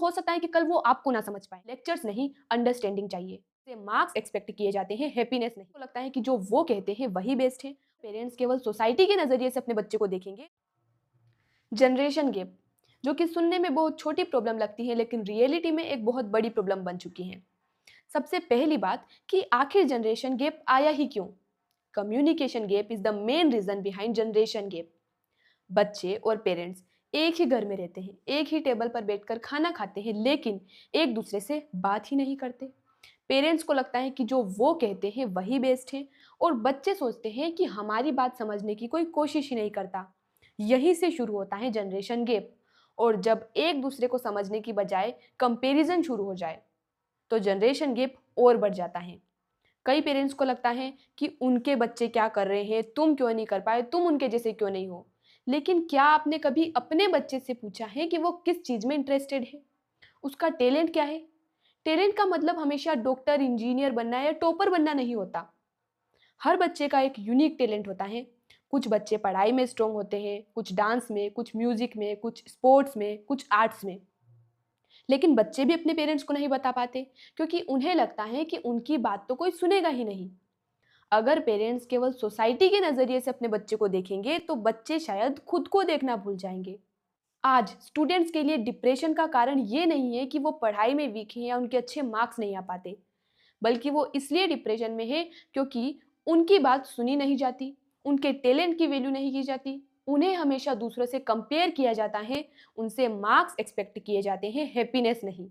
हो सकता है कि कल वो आपको ना समझ पाए। लेक्चर्स नहीं, अंडरस्टैंडिंग चाहिए। से मार्क्स एक्सपेक्ट किए जाते हैं, हैप्पीनेस नहीं। तो लगता है कि जो वो कहते हैं वही बेस्ट है। पेरेंट्स केवल सोसाइटी के नजरिए से अपने बच्चे को देखेंगे। जनरेशन गैप, जो कि सुनने में बहुत छोटी प्रॉब्लम लगती है लेकिन रियलिटी में एक बहुत बड़ी प्रॉब्लम बन चुकी है। सबसे पहली बात कि आखिर जनरेशन गैप आया ही क्यों। Communication gap is the main reason behind generation gap. बच्चे और पेरेंट्स एक ही घर में रहते हैं, एक ही टेबल पर बैठकर खाना खाते हैं, लेकिन एक दूसरे से बात ही नहीं करते। पेरेंट्स को लगता है कि जो वो कहते हैं वही बेस्ट है, और बच्चे सोचते हैं कि हमारी बात समझने की कोई कोशिश ही नहीं करता। यहीं से शुरू होता है जनरेशन गैप। और जब एक दूसरे को समझने की बजाय कंपैरिजन शुरू हो जाए तो जनरेशन गैप और बढ़ जाता है। कई पेरेंट्स को लगता है कि उनके बच्चे क्या कर रहे हैं, तुम क्यों नहीं कर पाए, तुम उनके जैसे क्यों नहीं हो। लेकिन क्या आपने कभी अपने बच्चे से पूछा है कि वो किस चीज में इंटरेस्टेड है, उसका टैलेंट क्या है। टैलेंट का मतलब हमेशा डॉक्टर, इंजीनियर बनना या टॉपर बनना नहीं होता। हर बच्चे का एक यूनिक टैलेंट होता है। कुछ बच्चे पढ़ाई में स्ट्रांग होते हैं, कुछ डांस में, कुछ म्यूजिक में, कुछ स्पोर्ट्स में, कुछ आर्ट्स में। लेकिन बच्चे भी अपने पेरेंट्स को नहीं बता पाते, क्योंकि उन्हें लगता है कि उनकी बात तो कोई सुनेगा ही नहीं। अगर पेरेंट्स केवल सोसाइटी के नजरिए से अपने बच्चे को देखेंगे तो बच्चे शायद खुद को देखना भूल जाएंगे। आज स्टूडेंट्स के लिए डिप्रेशन का कारण ये नहीं है कि वो पढ़ाई में वीक हैं या उनके अच्छे मार्क्स नहीं आ पाते, बल्कि वो इसलिए डिप्रेशन में है क्योंकि उनकी बात सुनी नहीं जाती, उनके टैलेंट की वैल्यू नहीं की जाती, उन्हें हमेशा दूसरों से कंपेयर किया जाता है, उनसे मार्क्स एक्सपेक्ट किए जाते हैं, हैप्पीनेस नहीं।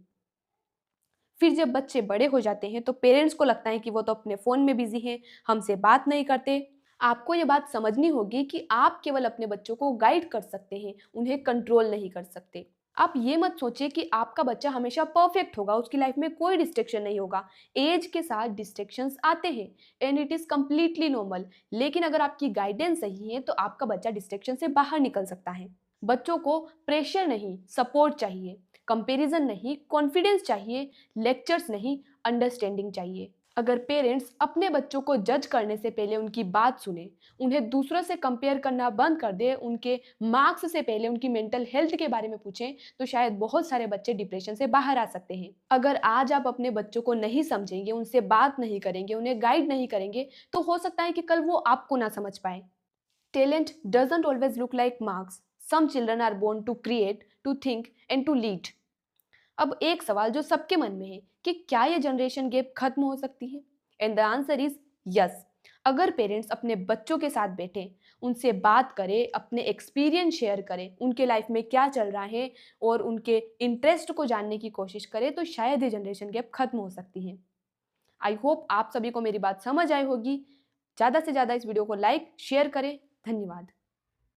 फिर जब बच्चे बड़े हो जाते हैं तो पेरेंट्स को लगता है कि वो तो अपने फ़ोन में बिजी हैं, हमसे बात नहीं करते। आपको ये बात समझनी होगी कि आप केवल अपने बच्चों को गाइड कर सकते हैं, उन्हें कंट्रोल नहीं कर सकते। आप ये मत सोचिए कि आपका बच्चा हमेशा परफेक्ट होगा, उसकी लाइफ में कोई डिस्ट्रैक्शन नहीं होगा। एज के साथ डिस्ट्रैक्शंस आते हैं and it is completely normal. लेकिन अगर आपकी गाइडेंस सही है तो आपका बच्चा डिस्ट्रैक्शन से बाहर निकल सकता है। बच्चों को प्रेशर नहीं, सपोर्ट चाहिए। कंपैरिजन नहीं, कॉन्फिडेंस चाहिए। लेक्चर्स नहीं, अंडरस्टैंडिंग चाहिए। अगर पेरेंट्स अपने बच्चों को जज करने से पहले उनकी बात सुने, उन्हें दूसरों से कंपेयर करना बंद कर दे, उनके मार्क्स से पहले उनकी मेंटल हेल्थ के बारे में पूछें, तो शायद बहुत सारे बच्चे डिप्रेशन से बाहर आ सकते हैं। अगर आज आप अपने बच्चों को नहीं समझेंगे, उनसे बात नहीं करेंगे, उन्हें गाइड नहीं करेंगे, तो हो सकता है कि कल वो आपको ना समझ पाए। Talent doesn't always look like marks. Some children are born to create, to think and to lead. अब एक सवाल जो सबके मन में है कि क्या ये जनरेशन गैप खत्म हो सकती है? And the answer is yes. अगर पेरेंट्स अपने बच्चों के साथ बैठे, उनसे बात करें, अपने एक्सपीरियंस शेयर करें, उनके लाइफ में क्या चल रहा है और उनके इंटरेस्ट को जानने की कोशिश करें, तो शायद ये जनरेशन गैप खत्म हो सकती है। आई होप आप सभी को मेरी बात समझ आई होगी। ज़्यादा से ज़्यादा इस वीडियो को लाइक शेयर करें। धन्यवाद।